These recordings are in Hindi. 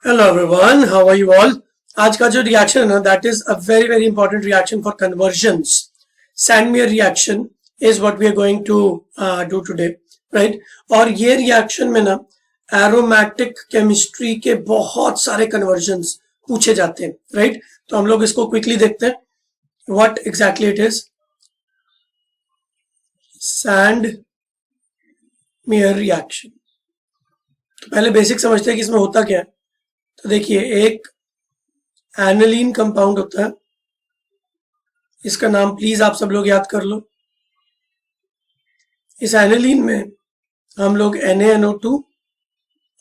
Hello everyone, how are you all? आज का जो रिएक्शन है ना, that is a very very important reaction for conversions. Sandmeyer reaction is what we are going to do today, right? और ये रिएक्शन में ना एरोमेटिक केमिस्ट्री के बहुत सारे कन्वर्जन्स पूछे जाते हैं, राइट? तो हम लोग इसको क्विकली देखते हैं. What exactly it is Sandmeyer reaction. तो पहले बेसिक समझते हैं कि इसमें होता क्या है. तो देखिए, एक एनिलीन कंपाउंड होता है. इसका नाम प्लीज आप सब लोग याद कर लो. इस एनिलीन में हम लोग NaNO2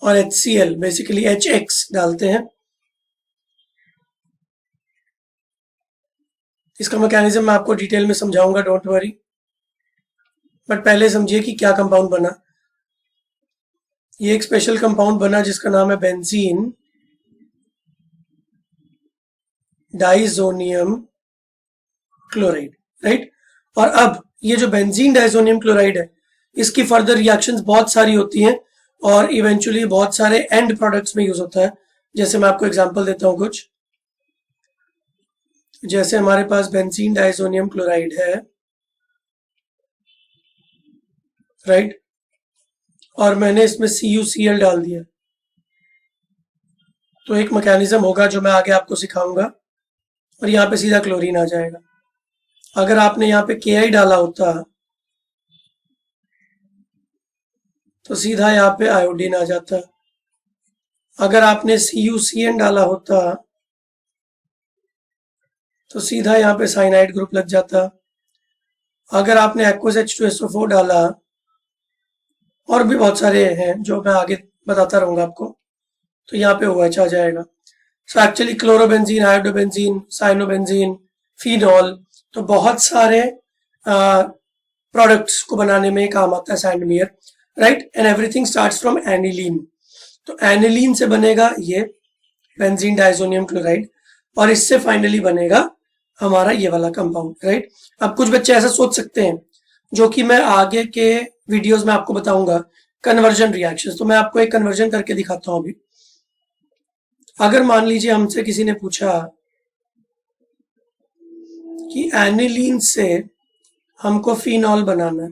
और HCl बेसिकली HX डालते हैं. इसका मैकेनिज्म मैं आपको डिटेल में समझाऊंगा, डोंट वरी. बट पहले समझिए कि क्या कंपाउंड बना. ये एक स्पेशल कंपाउंड बना जिसका नाम है बेंजीन डाइजोनियम क्लोराइड, राइट? और अब ये जो बेंजीन डाइजोनियम क्लोराइड है, इसकी फर्दर रिएक्शंस बहुत सारी होती हैं और इवेंचुअली बहुत सारे एंड प्रोडक्ट्स में यूज होता है. जैसे मैं आपको एग्जांपल देता हूं कुछ. जैसे हमारे पास बेंजीन डाइजोनियम क्लोराइड है, राइट? और मैंने इसमें CuCl डाल दिया. तो एक मैकेनिज्म होगा जो मैं आगे आपको सिखाऊंगा और यहाँ पे सीधा क्लोरीन आ जाएगा. अगर आपने यहाँ पे Ki डाला होता तो सीधा यहाँ पे आयोडीन आ जाता. अगर आपने CuCN डाला होता तो सीधा यहाँ पे साइनाइड ग्रुप लग जाता. अगर आपने एक्वस H2SO4 डाला, और भी बहुत सारे हैं जो मैं आगे बताता रहूंगा आपको, तो यहाँ पे OH आ जाएगा. So actually chlorobenzene, iodobenzene, cyanobenzene, phenol, तो बहुत सारे प्रोडक्ट्स को बनाने में काम आता है Sandmeyer, right? And everything starts from aniline. तो एनिलीन से बनेगा ये बेंजीन डाइजोनियम क्लोराइड और इससे फाइनली बनेगा हमारा ये वाला कंपाउंड, राइट? अब कुछ बच्चे ऐसा सोच सकते हैं, जो कि मैं आगे के वीडियोस में आपको बताऊंगा, कन्वर्जन रिएक्शंस. तो मैं आपको एक कन्वर्जन करके दिखाता हूं अभी. अगर मान लीजिए हमसे किसी ने पूछा कि एनिलीन से हमको फिनॉल बनाना है,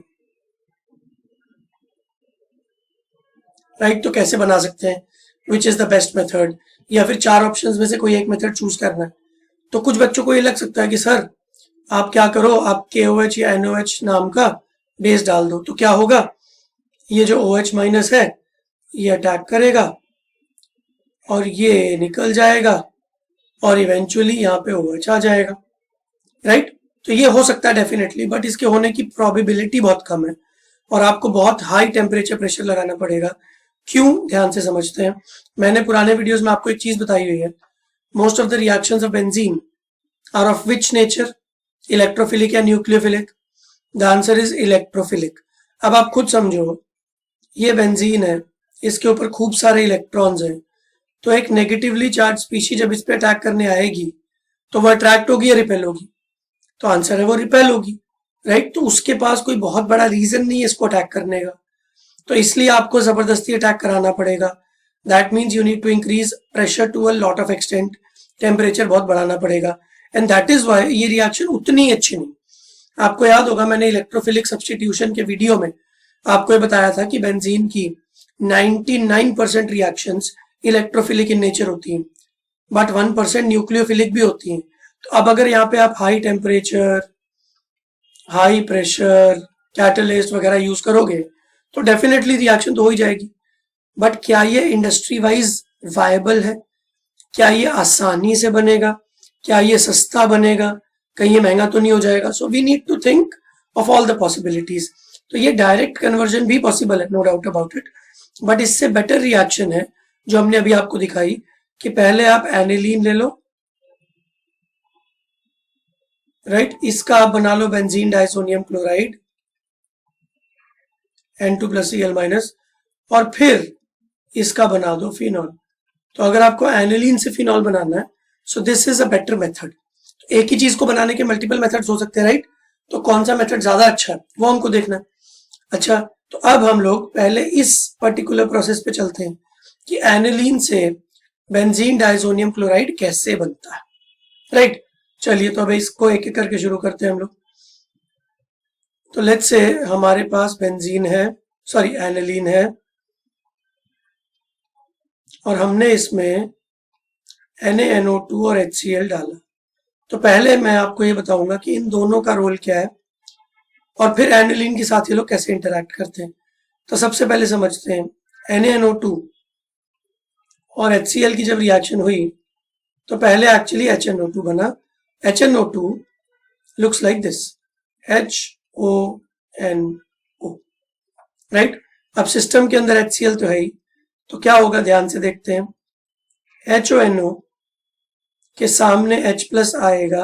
राइट? तो कैसे बना सकते हैं, which is the best method, या फिर चार ऑप्शंस में से कोई एक मेथड चूज करना है. तो कुछ बच्चों को ये लग सकता है कि सर आप क्या करो, आप KOH या NOH नाम का बेस डाल दो. तो क्या होगा, ये जो OH माइनस है ये अटैक करेगा और ये निकल जाएगा और इवेंचुअली यहाँ पे OH आ जाएगा, राइट? तो ये हो सकता है डेफिनेटली, बट इसके होने की प्रोबेबिलिटी बहुत कम है और आपको बहुत हाई टेम्परेचर प्रेशर लगाना पड़ेगा. क्यों, ध्यान से समझते हैं. मैंने पुराने वीडियोस में आपको एक चीज बताई हुई है. Most of the reactions of benzene are of which nature, electrophilic या nucleophilic? The answer is electrophilic. अब आप खुद समझो, ये बेंजीन है, इसके ऊपर खूब सारे इलेक्ट्रॉन्स हैं. तो एक नेगेटिवली चार्ज स्पीशीज जब इस पे अटैक करने आएगी तो वो अट्रैक्ट होगी या रिपेल होगी? तो आंसर है वो रिपेल होगी, राइट? तो उसके पास कोई बहुत बड़ा रीजन नहीं है इसको अटैक करने का, तो इसलिए आपको जबरदस्ती अटैक कराना पड़ेगा. That means you need to increase pressure to a lot of extent. Temperature बहुत बढ़ाना पड़ेगा एंड दैट इज वाई ये रिएक्शन उतनी अच्छी नहीं. आपको याद होगा, मैंने इलेक्ट्रोफिलिक सब्स्टिट्यूशन के वीडियो में आपको ये बताया था कि बेंजीन की 99% रिएक्शंस इलेक्ट्रोफिलिक इन नेचर होती हैं, बट 1% न्यूक्लियोफिलिक भी होती हैं. तो अब अगर यहाँ पे आप high temperature, high pressure, catalyst वगैरह यूज करोगे तो डेफिनेटली रिएक्शन तो हो ही जाएगी. बट क्या ये इंडस्ट्री वाइज वायबल है? क्या ये आसानी से बनेगा? क्या ये सस्ता बनेगा? कहीं ये महंगा तो नहीं हो जाएगा? So we need to think of all the possibilities. तो ये डायरेक्ट कन्वर्जन भी पॉसिबल है, no doubt about it, but इससे बेटर रिएक्शन है जो हमने अभी आपको दिखाई कि पहले आप एनिलीन ले लो, राइट? इसका आप बना लो बेंजीन डाइसोनियम क्लोराइड N2+Cl-, और फिर इसका बना दो फिनॉल. तो अगर आपको एनिलीन से फिनॉल बनाना है, so this is a better method. एक ही चीज को बनाने के मल्टीपल मेथड्स हो सकते हैं, राइट? तो कौन सा मेथड ज्यादा अच्छा है वो हमको देखना है. अच्छा, तो अब हम लोग पहले इस पर्टिकुलर प्रोसेस पे चलते हैं कि एनिलीन से बेंजीन डाइजोनियम क्लोराइड कैसे बनता है, राइट। चलिए तो अब इसको एक एक करके शुरू करते हैं हम लोग। तो लेट्स से हमारे पास बेंजीन है, सॉरी एनिलीन है, और हमने इसमें NaNO2 और HCl डाला। तो पहले मैं आपको ये बताऊंगा कि इन दोनों का रोल क्या है और फिर एनिलीन के साथ ये लोग कैसे इंटरैक्ट करते हैं। तो सबसे पहले समझते हैं, NaNO2 और HCl की जब रिएक्शन हुई तो पहले एक्चुअली HNO2 बना। HNO2 looks like this, HONO, right. अब सिस्टम के अंदर HCl तो है ही, तो क्या होगा ध्यान से देखते हैं। HONO के सामने H प्लस आएगा,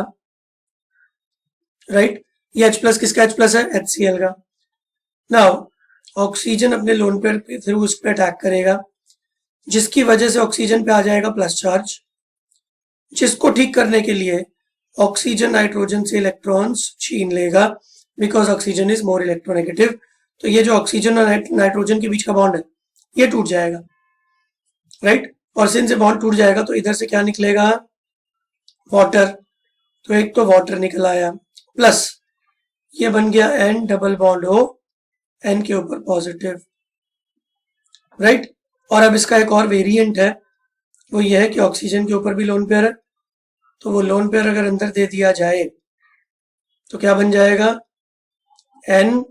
राइट। ये H प्लस किसका H प्लस है, HCl का। नाउ ऑक्सीजन अपने लोन पेयर के थ्रू उस पर अटैक करेगा, जिसकी वजह से ऑक्सीजन पे आ जाएगा प्लस चार्ज, जिसको ठीक करने के लिए ऑक्सीजन नाइट्रोजन से इलेक्ट्रॉन्स छीन लेगा, because oxygen is more electronegative. तो ये जो ऑक्सीजन और नाइट्रोजन के बीच का बॉन्ड है ये टूट जाएगा, राइट। और सिंस ये बॉन्ड टूट जाएगा तो इधर से क्या निकलेगा, वाटर। तो एक तो वाटर निकल आया, प्लस ये बन गया N double bond O, N के ऊपर पॉजिटिव, राइट। और अब इसका एक और वेरिएंट है, वो ये है कि ऑक्सीजन के ऊपर भी लोन पेयर है, तो वो लोन पेयर अगर अंदर दे दिया जाए तो क्या बन जाएगा, N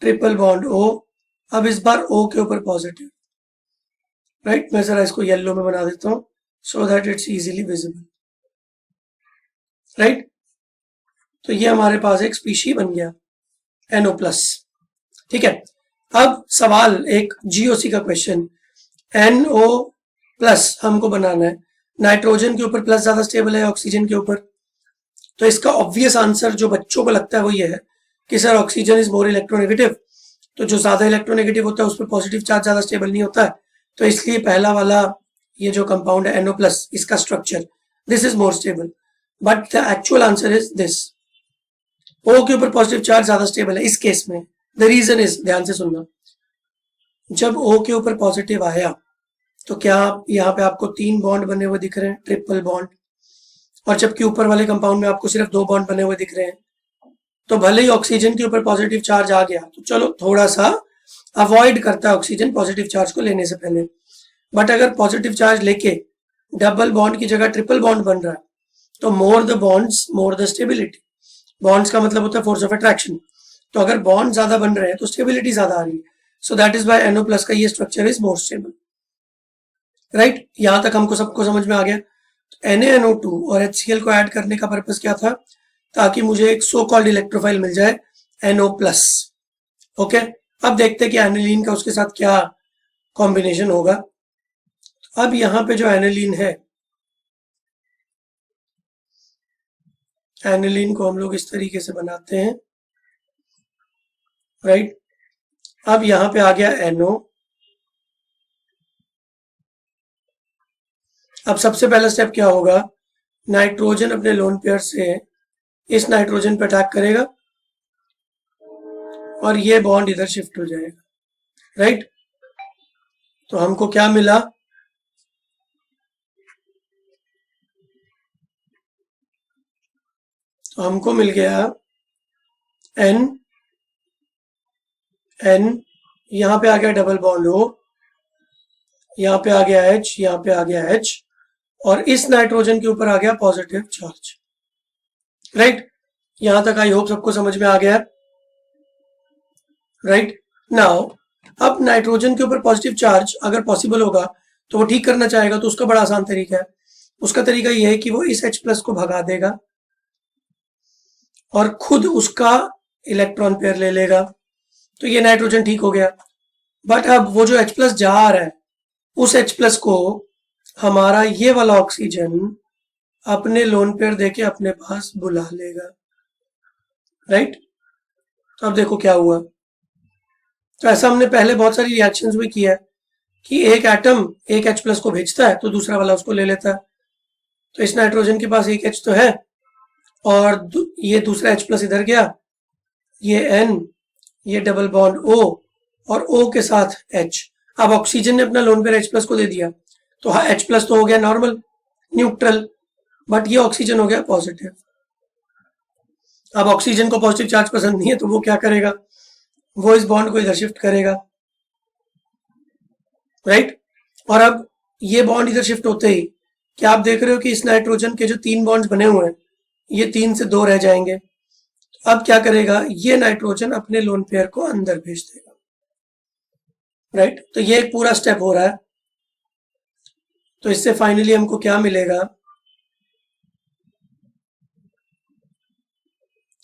ट्रिपल बॉन्ड O, अब इस बार O के ऊपर पॉजिटिव, राइट। मैं जरा इसको येलो में बना देता हूं so that it's easily visible, right. तो ये हमारे पास एक स्पीशी बन गया NO प्लस, ठीक है। अब सवाल एक GOC का क्वेश्चन, NO प्लस हमको बनाना है, नाइट्रोजन के ऊपर प्लस ज्यादा स्टेबल है ऑक्सीजन के ऊपर। तो इसका ऑब्वियस आंसर जो बच्चों को लगता है वो ये है कि sir oxygen is more electronegative, तो जो ज्यादा इलेक्ट्रोनेगेटिव होता है उस पर पॉजिटिव चार्ज ज्यादा स्टेबल नहीं होता है, तो इसलिए पहला वाला ये जो कंपाउंड है NO प्लस, इसका structure this is more stable. But the actual answer is this, O के ऊपर पॉजिटिव चार्ज ज्यादा स्टेबल है इस केस में। द रीजन इज, ध्यान से सुनना, जब O के ऊपर पॉजिटिव आया तो क्या यहाँ पे आपको 3 बॉन्ड बने हुए दिख रहे हैं, ट्रिपल बॉन्ड, और जबकि ऊपर वाले कंपाउंड में आपको सिर्फ 2 बॉन्ड बने हुए दिख रहे हैं। तो भले ही ऑक्सीजन के ऊपर पॉजिटिव चार्ज आ गया तो चलो थोड़ा सा अवॉइड करता है ऑक्सीजन पॉजिटिव चार्ज को लेने से पहले, बट अगर पॉजिटिव चार्ज लेके डबल बॉन्ड की जगह ट्रिपल बॉन्ड बन रहा है तो more the bonds more the stability. Bonds का मतलब होता है फोर्स ऑफ अट्रैक्शन, तो अगर बॉन्ड ज्यादा बन रहे हैं तो स्टेबिलिटी ज्यादा आ रही है, so that is by NO plus का ये structure is more stable, right. यहां तक हमको सबको समझ में आ गया। NaNO2 और HCl को ऐड करने का पर्पस क्या था, ताकि मुझे एक सो कॉल्ड इलेक्ट्रोफाइल मिल जाए NO प्लस, ओके। अब देखते हैं कि एनिलीन का उसके साथ क्या कॉम्बिनेशन होगा। अब यहां पे जो एनिलीन है, एनिलीन को हम लोग इस तरीके से बनाते हैं, राइट। अब यहां पे आ गया NO। अब सबसे पहला स्टेप क्या होगा, नाइट्रोजन अपने लोन पेयर से इस नाइट्रोजन पे अटैक करेगा और ये बॉन्ड इधर शिफ्ट हो जाएगा, राइट। तो हमको क्या मिला, तो हमको मिल गया N, यहां पे आ गया डबल बॉन्ड O, यहां पे आ गया H, यहां पे आ गया H, और इस नाइट्रोजन के ऊपर आ गया पॉजिटिव चार्ज, राइट। यहां तक आई होप सबको समझ में आ गया, राइट। नाउ अब नाइट्रोजन के ऊपर पॉजिटिव चार्ज अगर पॉसिबल होगा तो वो ठीक करना चाहेगा, तो उसका बड़ा आसान तरीका है। उसका तरीका यह है कि वो इस H प्लस को भगा देगा और खुद उसका इलेक्ट्रॉन पेयर ले लेगा, तो ये नाइट्रोजन ठीक हो गया। बट अब वो जो H प्लस जा रहा है उस H प्लस को हमारा ये वाला ऑक्सीजन अपने लोन पेयर देके अपने पास बुला लेगा, राइट। तो अब देखो क्या हुआ। तो ऐसा हमने पहले बहुत सारी रिएक्शंस में किया है कि एक एटम एक H प्लस को भेजता है तो दूसरा वाला उसको ले लेता है। तो इस नाइट्रोजन के पास एक H तो है और ये दूसरा H प्लस इधर गया, ये N, ये डबल बॉन्ड O और O के साथ H। अब ऑक्सीजन ने अपना लोन पेयर H प्लस को दे दिया तो H प्लस तो हो गया नॉर्मल न्यूट्रल, बट ये ऑक्सीजन हो गया पॉजिटिव। अब ऑक्सीजन को पॉजिटिव चार्ज पसंद नहीं है तो वो क्या करेगा, वो इस बॉन्ड को इधर शिफ्ट करेगा, राइट। और अब ये बॉन्ड इधर शिफ्ट होते ही क्या आप देख रहे हो कि इस नाइट्रोजन के जो 3 बॉन्ड्स बने हुए हैं ये 3 से 2 रह जाएंगे। अब क्या करेगा, ये नाइट्रोजन अपने लोन पेयर को अंदर भेज देगा, राइट। तो ये एक पूरा स्टेप हो रहा है। तो इससे फाइनली हमको क्या मिलेगा,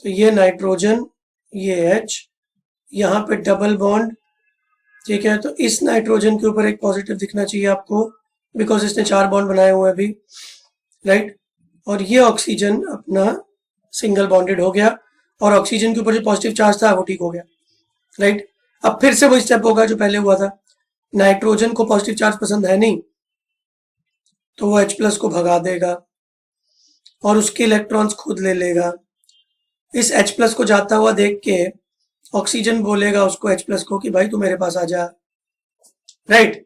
तो ये नाइट्रोजन, ये H, यहाँ पे डबल बॉन्ड, ठीक है। तो इस नाइट्रोजन के ऊपर एक पॉजिटिव दिखना चाहिए आपको, बिकॉज इसने 4 बॉन्ड बनाए हुए अभी, राइट। और ये ऑक्सीजन अपना सिंगल बॉन्डेड हो गया और ऑक्सीजन के ऊपर जो पॉजिटिव चार्ज था वो ठीक हो गया, राइट। अब फिर से वही स्टेप होगा जो पहले हुआ था, नाइट्रोजन को पॉजिटिव चार्ज पसंद है नहीं तो वो H प्लस को भगा देगा और उसके इलेक्ट्रॉन्स खुद ले लेगा। इस H प्लस को जाता हुआ देख के ऑक्सीजन बोलेगा उसको H प्लस को कि भाई तू मेरे पास आ जा, राइट।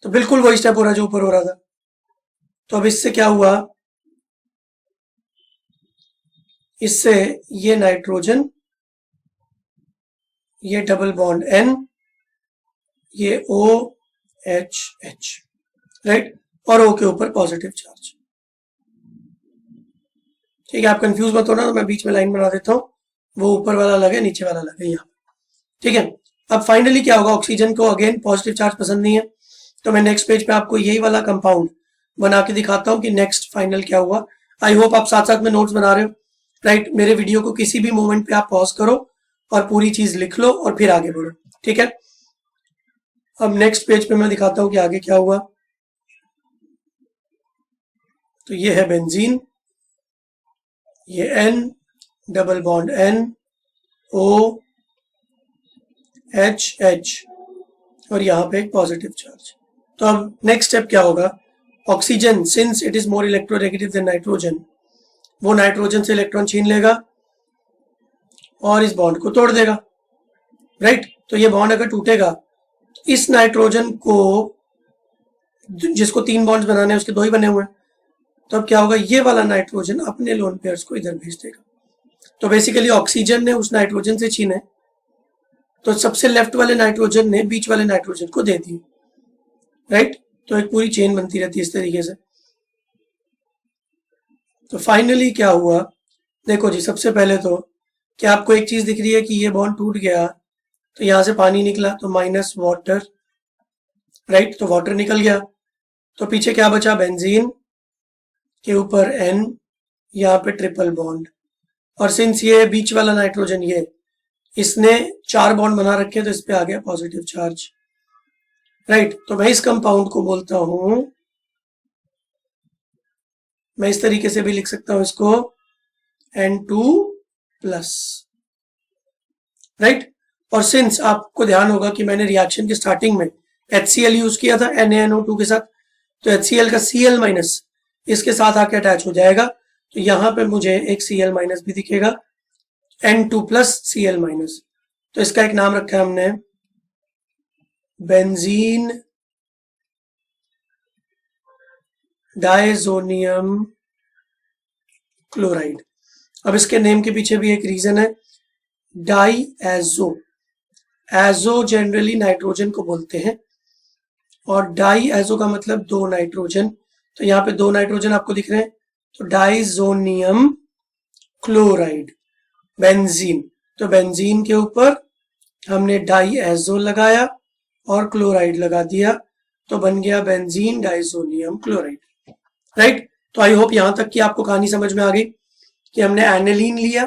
तो बिल्कुल वही स्टेप हो रहा है जो ऊपर हो रहा था। तो अब इससे क्या हुआ, इससे ये नाइट्रोजन, ये डबल बॉन्ड N, ये OH, राइट, और O के ऊपर पॉजिटिव चार्ज, ठीक है। आप कंफ्यूज मत होना, तो मैं बीच में लाइन बना देता हूं, वो ऊपर वाला अलग है नीचे वाला अलग है यहाँ, ठीक है। अब फाइनली क्या होगा, ऑक्सीजन को अगेन पॉजिटिव चार्ज पसंद नहीं है, तो मैं नेक्स्ट पेज पे आपको यही वाला कंपाउंड बना के दिखाता हूँ कि नेक्स्ट फाइनल क्या हुआ। आई होप आप साथ साथ में नोट्स बना रहे हो, राइट। मेरे वीडियो को किसी भी मोमेंट पे आप पॉज करो और पूरी चीज लिख लो और फिर आगे बढ़ो, ठीक है। अब नेक्स्ट पेज पे मैं दिखाता हूँ कि आगे क्या हुआ। तो ये है बेंजीन, ये N, double bond N, O, H, और यहाँ पे एक पॉजिटिव चार्ज। तो अब नेक्स्ट स्टेप क्या होगा, oxygen since it is more electronegative than nitrogen, वो नाइट्रोजन से इलेक्ट्रॉन छीन लेगा और इस बॉन्ड को तोड़ देगा, राइट। तो ये बॉन्ड अगर टूटेगा, इस नाइट्रोजन को, जिसको 3 बॉन्ड्स बनाने हैं उसके 2 ही बने हुए हैं, तो अब क्या होगा, ये वाला नाइट्रोजन अपने लोन पेयर्स को इधर भेज देगा। तो बेसिकली ऑक्सीजन ने उस नाइट्रोजन से छीने, तो सबसे लेफ्ट वाले नाइट्रोजन ने बीच वाले नाइट्रोजन को दे दी, राइट। तो एक पूरी चेन बनती रहती है इस तरीके से। तो फाइनली क्या हुआ, देखो जी, सबसे पहले तो क्या आपको एक चीज दिख रही है कि ये बॉन्ड टूट गया, तो यहां से पानी निकला तो माइनस वाटर, राइट। तो वाटर निकल गया, तो पीछे क्या बचा, बेंजीन के ऊपर N, यहाँ पे ट्रिपल बॉन्ड, और सिंस ये बीच वाला नाइट्रोजन, ये इसने 4 बॉन्ड बना रखे तो इस पे आ गया पॉजिटिव चार्ज, राइट। तो मैं इस कंपाउंड को बोलता हूं, मैं इस तरीके से भी लिख सकता हूं इसको, N2+, राइट। और सिंस आपको ध्यान होगा कि मैंने रिएक्शन के स्टार्टिंग में HCl यूज किया था NaNO2 के साथ, तो HCl का Cl- इसके साथ आके अटैच हो जाएगा, तो यहां पे मुझे एक Cl- भी दिखेगा, N2+ Cl-। तो इसका एक नाम रखा है हमने बेंजीन डायजोनियम क्लोराइड। अब इसके नेम के पीछे भी एक रीजन है, di azo, azo generally nitrogen को बोलते हैं और डाई एजो का मतलब 2 नाइट्रोजन, तो यहाँ पे 2 नाइट्रोजन आपको दिख रहे हैं, तो डाइजोनियम क्लोराइड बेंजीन। तो बेंजीन के ऊपर हमने डाई एजो लगाया और क्लोराइड लगा दिया, तो बन गया बेंजीन डाइजोनियम क्लोराइड, राइट। तो आई होप यहां तक कि आपको कहानी समझ में आ गई कि हमने एनिलीन लिया,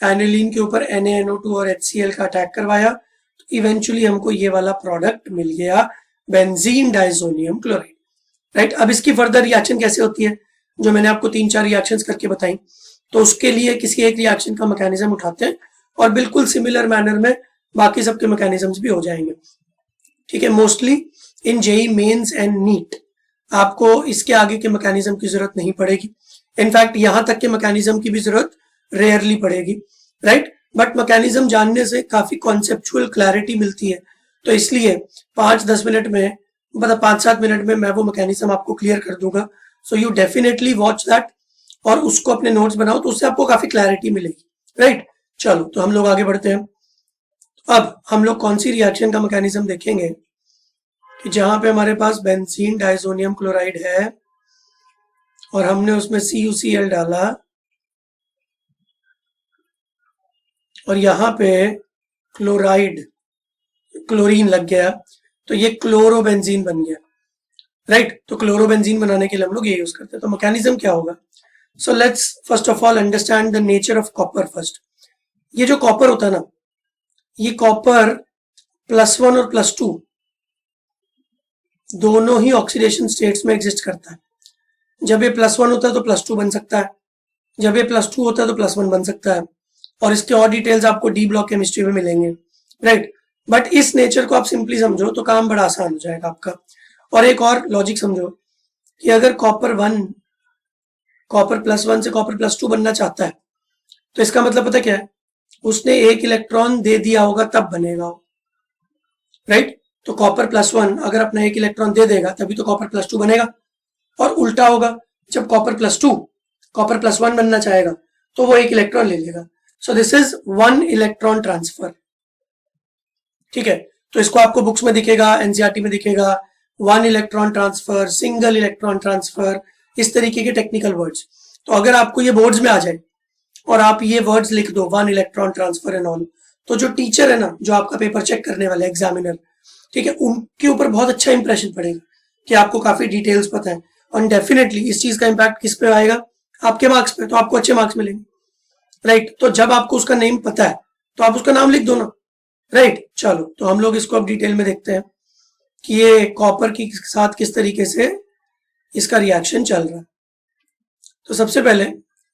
एनिलीन के ऊपर NaNO2 और HCl का अटैक करवाया, तो इवेंचुअली हमको ये वाला प्रोडक्ट मिल गया बेंजीन डाइजोनियम क्लोराइड, राइट। अब इसकी फर्दर रिएक्शन कैसे होती है, जो मैंने आपको 3-4 रिएक्शंस करके बताई, तो उसके लिए किसी एक रिएक्शन का मैकेनिज्म उठाते हैं और बिल्कुल सिमिलर मैनर में बाकी सबके मैकेनिज्म्स भी हो जाएंगे, ठीक है। Mostly in JEE Mains and NEET आपको इसके आगे के मैकेनिज्म की जरूरत नहीं पड़ेगी, इनफैक्ट यहां तक के मैकेनिज्म की भी जरूरत रेयरली पड़ेगी, राइट। बट मैकेनिज्म जानने से काफी कॉन्सेप्चुअल क्लैरिटी मिलती है, तो इसलिए 5-10 मिनट में मतलब 5-7 मिनट में मैं वो मैकेनिज्म आपको क्लियर कर दूंगा। So you definitely watch that और उसको अपने नोट्स बनाओ, तो उससे आपको काफी क्लैरिटी मिलेगी, राइट। चलो तो हम लोग आगे बढ़ते हैं। अब हम लोग कौन सी रिएक्शन का मैकेनिज्म देखेंगे कि जहां पे हमारे पास बेंजीन डाइसोनियम क्लोराइड है और हमने उसमें CuCl डाला और यहाँ पे क्लोरीन लग गया, तो ये क्लोरोबेंजीन बन गया, राइट। तो क्लोरोबेंजीन बनाने के लिए हम लोग ये यूज करते हैं। तो मैकेनिज्म क्या होगा? So let's first of all understand the nature of copper first. ये जो कॉपर होता है ना, ये कॉपर +1 और +2 दोनों ही ऑक्सीडेशन स्टेट्स में एग्जिस्ट करता है। जब ये +1 होता है तो +2 बन सकता है, जब ये +2 होता है तो +1 बन सकता है, और इसके और डिटेल्स आपको डी ब्लॉक केमिस्ट्री में मिलेंगे, राइट। बट इस नेचर को आप सिंपली समझो तो काम बड़ा आसान हो जाएगा आपका। और एक और लॉजिक समझो कि अगर कॉपर +1 से कॉपर +2 बनना चाहता है, तो इसका मतलब पता क्या है? उसने एक इलेक्ट्रॉन दे दिया होगा तब बनेगा, राइट। तो कॉपर +1 अगर अपना एक इलेक्ट्रॉन दे देगा तभी तो कॉपर +2 बनेगा, और उल्टा होगा, जब कॉपर +2 कॉपर +1 बनना चाहेगा तो वो एक इलेक्ट्रॉन ले लेगा। So this is 1 electron transfer, ठीक है। तो इसको आपको बुक्स में दिखेगा, एनसीईआरटी में दिखेगा, 1 electron transfer, single electron transfer, इस तरीके के टेक्निकल वर्ड्स। तो अगर आपको ये बोर्ड्स में आ जाए और आप ये वर्ड्स लिख दो 1 इलेक्ट्रॉन ट्रांसफर एंड ऑल, तो जो टीचर है ना, जो आपका पेपर चेक करने वाले एग्जामिनर, ठीक है, उनके ऊपर बहुत अच्छा इंप्रेशन पड़ेगा कि आपको काफी डिटेल्स पता है। और डेफिनेटली इस चीज का इंपैक्ट किस पे आएगा? आपके मार्क्स पे। तो आपको अच्छे मार्क्स मिलेंगे, राइट। तो जब आपको उसका नेम पता है तो आप उसका नाम लिख दो ना, राइट। चलो तो हम लोग इसको अब डिटेल में देखते हैं कि ये कॉपर के साथ किस तरीके से इसका रिएक्शन चल रहा है। तो सबसे पहले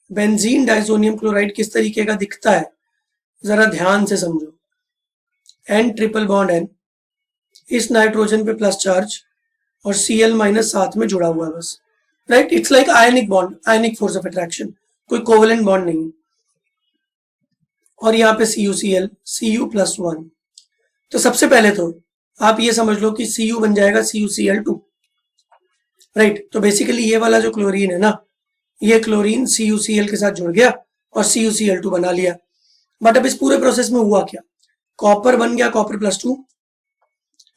बेंजीन डाइसोनियम क्लोराइड किस तरीके का दिखता है, जरा ध्यान से समझो। N ट्रिपल बॉन्ड N, इस नाइट्रोजन पे प्लस चार्ज और Cl- साथ में जुड़ा हुआ है बस, right. It's like ionic bond, ionic force of attraction, कोई कोवेलेंट बॉन्ड नहीं। और यहाँ पे CuCl, Cu+1। तो सबसे पहले तो आप ये समझ लो कि Cu बन जाएगा CuCl2, राइट। तो बेसिकली ये वाला जो क्लोरीन है ना, ये क्लोरीन CuCl के साथ जुड़ गया और CuCl2 बना लिया। बट अब इस पूरे प्रोसेस में हुआ क्या? कॉपर बन गया कॉपर +2,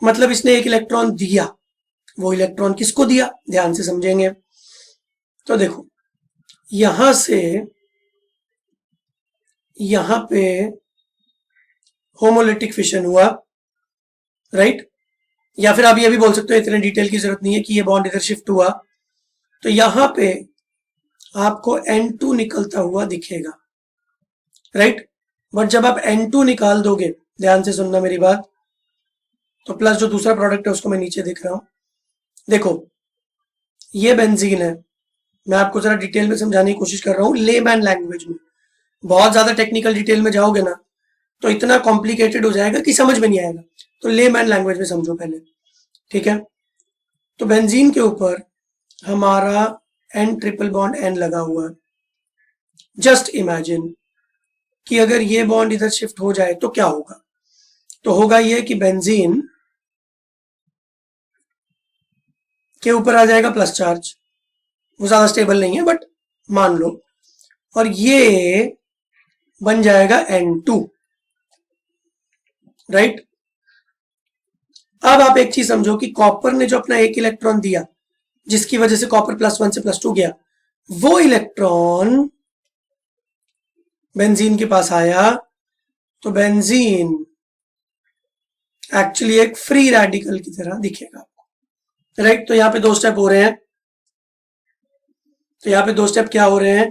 मतलब इसने एक इलेक्ट्रॉन दिया। वो इलेक्ट्रॉन किसको दिया, ध्यान से समझेंगे। तो देखो, यहां से यहां पे होमोलिटिक फिशन हुआ, राइट। या फिर आप ये भी बोल सकते हो, इतने डिटेल की जरूरत नहीं है, कि ये बॉन्ड इधर शिफ्ट हुआ, तो यहां पे आपको N2 निकलता हुआ दिखेगा, राइट। बट जब आप N2 निकाल दोगे, ध्यान से सुनना मेरी बात, तो प्लस जो दूसरा प्रोडक्ट है उसको मैं नीचे दिख रहा हूं, देखो ये बेंजीन है। मैं आपको जरा डिटेल में समझाने की कोशिश कर रहा हूँ लेमैन लैंग्वेज में। बहुत ज्यादा टेक्निकल डिटेल में जाओगे ना तो इतना कॉम्प्लिकेटेड हो जाएगा कि समझ में नहीं आएगा। तो लेमैन लैंग्वेज में समझो पहले, ठीक है। तो बेंजीन के ऊपर हमारा N ट्रिपल बॉन्ड N लगा हुआ है। जस्ट इमेजिन कि अगर ये बॉन्ड इधर शिफ्ट हो जाए तो क्या होगा? तो होगा ये कि बेंजीन के ऊपर आ जाएगा प्लस चार्ज, वो ज्यादा स्टेबल नहीं है बट मान लो, और ये बन जाएगा N2, राइट। अब आप एक चीज समझो कि कॉपर ने जो अपना एक इलेक्ट्रॉन दिया, जिसकी वजह से कॉपर +1 से +2 गया, वो इलेक्ट्रॉन बेंजीन के पास आया, तो बेंजीन एक्चुअली एक फ्री रेडिकल की तरह दिखेगा आपको, राइट। तो यहाँ पे 2 स्टेप हो रहे हैं। तो यहाँ पे 2 स्टेप क्या हो रहे हैं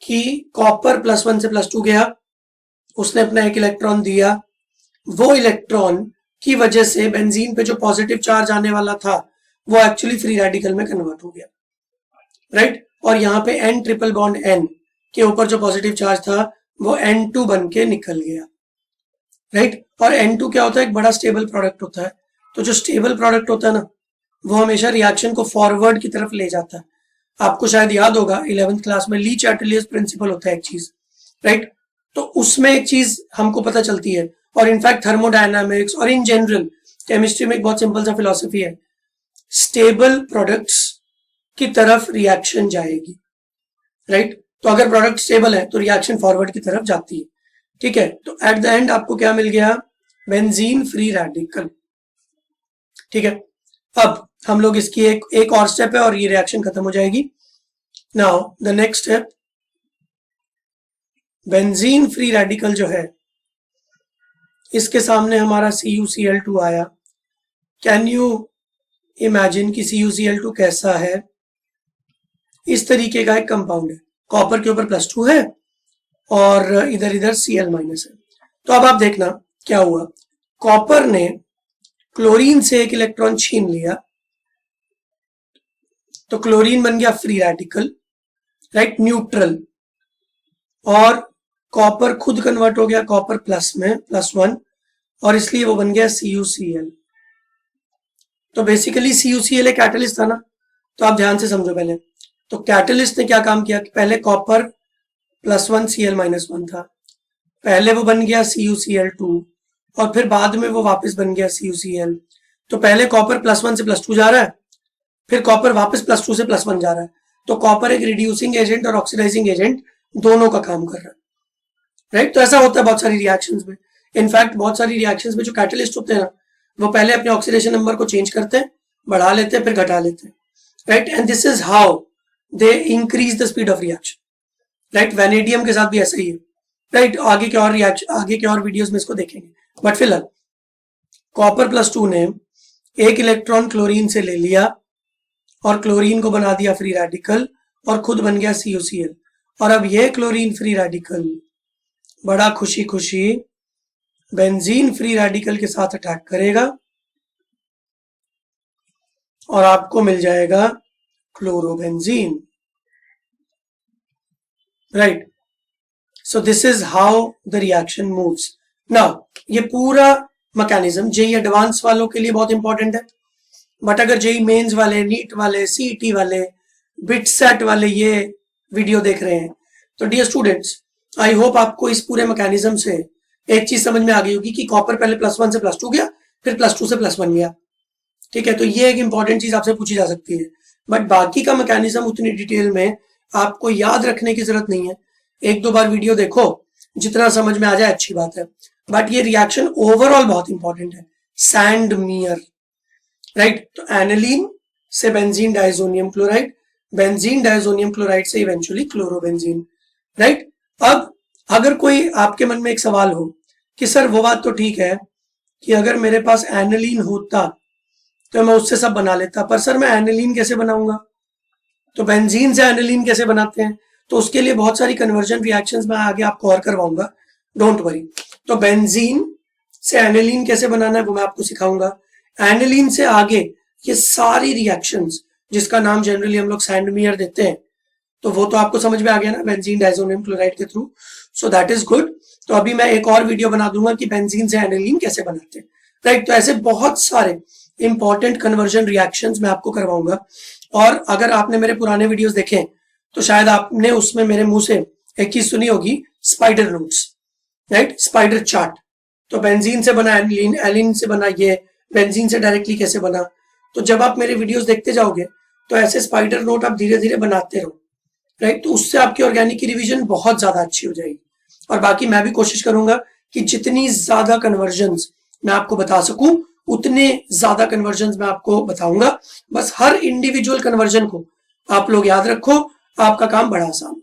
कि कॉपर +1 से +2 गया, उसने अपना एक इलेक्ट्रॉन दिया, वो इलेक्ट्रॉन की वजह से बेंजीन पे जो पॉजिटिव चार्ज आने वाला था वो एक्चुअली फ्री रेडिकल में कन्वर्ट हो गया, राइट। और यहाँ पे N ट्रिपल बॉन्ड N के ऊपर जो पॉजिटिव चार्ज था वो N2 बन के निकल गया, राइट। और N2 क्या होता है? एक बड़ा स्टेबल प्रोडक्ट होता है। तो जो स्टेबल प्रोडक्ट होता है ना, वो हमेशा रिएक्शन को फॉरवर्ड की तरफ ले जाता है। आपको शायद याद होगा 11th क्लास में ली चैटलियस प्रिंसिपल होता है एक चीज, राइट। तो उसमें एक चीज हमको पता चलती है, और इनफैक्ट थर्मोडायनामिक्स और इन जनरल केमिस्ट्री में एक बहुत सिंपल सा फिलॉसफी है स्टेबल प्रोडक्ट्स की तरफ रिएक्शन जाएगी, राइट। तो अगर प्रोडक्ट स्टेबल है तो रिएक्शन फॉरवर्ड की तरफ जाती है, ठीक है। तो एट द एंड आपको क्या मिल गया, बेंजीन फ्री रेडिकल, ठीक है। अब हम लोग इसकी एक और स्टेप है और ये रिएक्शन खत्म हो जाएगी। Now the next step, benzene free radical जो है इसके सामने हमारा CuCl2 आया। कैन यू इमेजिन कि CuCl2 कैसा है? इस तरीके का एक कंपाउंड है, कॉपर के ऊपर +2 है और इधर इधर Cl- है। तो अब आप देखना क्या हुआ, कॉपर ने क्लोरीन से एक इलेक्ट्रॉन छीन लिया तो क्लोरीन बन गया फ्री रेडिकल, राइट, न्यूट्रल, और कॉपर खुद कन्वर्ट हो गया कॉपर प्लस में +1 और इसलिए वो बन गया CuCl। तो बेसिकली CuCl एक कैटलिस्ट था ना, तो आप ध्यान से समझो पहले। तो कैटलिस्ट ने क्या काम किया कि पहले कॉपर +1 Cl-1 था, पहले वो बन गया CuCl2 और फिर बाद में वो वापस बन गया CuCl। तो पहले कॉपर +1 से +2 जा रहा है, फिर कॉपर वापस +2 से +1 जा रहा है। तो कॉपर एक रिड्यूसिंग एजेंट और ऑक्सीडाइजिंग एजेंट दोनों का काम कर रहा है, राइट। तो ऐसा होता है बहुत सारी रिएक्शंस में। इनफैक्ट बहुत सारी रिएक्शंस में जो कैटलिस्ट होते हैं ना, वो पहले अपने ऑक्सीडेशन नंबर को चेंज करते हैं, बढ़ा लेते हैं, फिर घटा लेते हैं, right. And this is how they increase the speed of reaction, right. Vanadium के साथ भी ऐसा ही है, राइट। आगे के और वीडियोस में इसको देखेंगे, बट फिलहाल कॉपर +2 ने एक इलेक्ट्रॉन क्लोरीन से ले लिया और क्लोरीन को बना दिया फ्री रेडिकल और खुद बन गया CuCl। और अब ये क्लोरीन फ्री रेडिकल बड़ा खुशी खुशी बेंजीन फ्री रेडिकल के साथ अटैक करेगा और आपको मिल जाएगा chlorobenzene, right. So this is how the reaction moves. Now ये पूरा मैकेनिज्म जेई एडवांस वालों के लिए बहुत इंपॉर्टेंट है, बट अगर जेई मेंस वाले, नीट वाले, सीईटी वाले, बिटसेट वाले ये वीडियो देख रहे हैं तो डियर स्टूडेंट्स, आई होप आपको इस पूरे मैकेनिज्म से एक चीज समझ में आ गई होगी कि कॉपर पहले +1 से +2 गया, फिर +2 से +1 गया, ठीक है। तो ये एक इंपॉर्टेंट चीज आपसे पूछी जा सकती है, बट बाकी का मैकेनिज्म उतनी डिटेल में आपको याद रखने की जरूरत नहीं है। एक दो बार वीडियो देखो, जितना समझ में आ जाए अच्छी बात है, बट ये रिएक्शन ओवरऑल बहुत इंपॉर्टेंट है। Sandmeyer, right. तो एनिलीन से benzene diazonium chloride, benzene diazonium chloride से इवेंचुअली क्लोरोबेंजीन, राइट। अब अगर कोई आपके मन में एक सवाल हो कि सर वो बात तो ठीक है कि अगर मेरे पास एनिलीन होता तो मैं उससे सब बना लेता, पर सर मैं एनिलीन कैसे बनाऊंगा? तो बेंजीन से एनिलीन कैसे बनाते हैं? तो उसके लिए बहुत सारी कन्वर्जन रिएक्शंस मैं आगे आपको और करवाऊंगा, डोंट वरी। तो बेंजीन से एनिलीन कैसे बनाना है वो मैं आपको सिखाऊंगा। एनिलीन से आगे ये सारी रिएक्शंस जिसका नाम जनरली हम लोग सैंडमियर देते हैं, तो वो तो आपको समझ में आ गया ना, बेंजीन डाइजोनियम क्लोराइड के through. So that is good. तो अभी मैं एक और वीडियो बना दूंगा कि बेंजीन से एनिलीन कैसे बनाते हैं, राइट। तो ऐसे बहुत सारे इंपॉर्टेंट कन्वर्जन रिएक्शंस मैं आपको करवाऊंगा। और अगर आपने मेरे पुराने वीडियोस देखे तो शायद आपने उसमें मेरे मुंह से एक चीज सुनी होगी, spider routes, right, spider chart. तो बेंजीन से बना एनिलीन, एलिन से बना ये, बेंजीन से डायरेक्टली कैसे बना। तो जब आप मेरे वीडियोस देखते जाओगे तो ऐसे स्पाइडर नोट आप धीरे धीरे बनाते रहो, राइट। तो उससे आपकी ऑर्गेनिक की रिवीजन बहुत ज्यादा अच्छी हो जाएगी। और बाकी मैं भी कोशिश करूंगा कि जितनी ज्यादा कन्वर्जन्स मैं आपको बता सकूं उतने ज्यादा कन्वर्जन्स मैं आपको बताऊंगा। बस हर इंडिविजुअल कन्वर्जन को आप लोग याद रखो, आपका काम बड़ा आसान,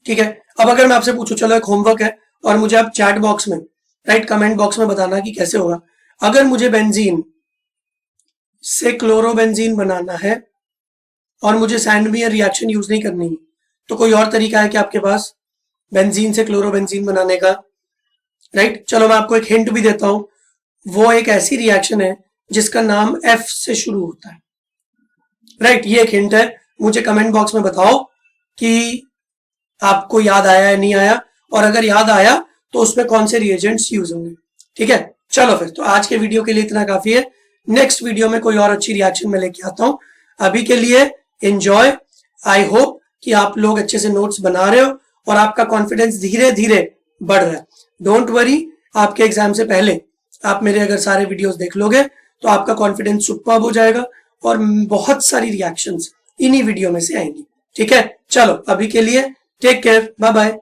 ठीक है। अब अगर मैं आपसे पूछूं, चलो एक होमवर्क है और मुझे आप चैट बॉक्स में, राइट, कमेंट बॉक्स में बताना कि कैसे होगा। अगर मुझे बेंजीन से क्लोरोबेंजीन बनाना है और मुझे सैंडमियर रिएक्शन यूज नहीं करनी, तो कोई और तरीका है कि आपके पास बेंजीन से क्लोरोबेंजीन बनाने का, राइट। चलो मैं आपको एक हिंट भी देता हूं, वो एक ऐसी रिएक्शन है जिसका नाम F से शुरू होता है, राइट। ये एक हिंट है, मुझे कमेंट बॉक्स में बताओ कि आपको याद आया या नहीं आया, और अगर याद आया तो उसमें कौन से रिएजेंट्स यूज होंगे, ठीक है। चलो फिर तो आज के वीडियो के लिए इतना काफी है। नेक्स्ट वीडियो में कोई और अच्छी रिएक्शन में लेके आता हूं। अभी के लिए एंजॉय। आई होप कि आप लोग अच्छे से नोट्स बना रहे हो और आपका कॉन्फिडेंस धीरे धीरे बढ़ रहा है। डोंट वरी, आपके एग्जाम से पहले आप मेरे अगर सारे वीडियोस देख लोगे तो आपका कॉन्फिडेंस सुपर्ब हो जाएगा और बहुत सारी रिएक्शंस इन्हीं वीडियो में से आएंगी। ठीक है, चलो अभी के लिए टेक केयर, बाय बाय।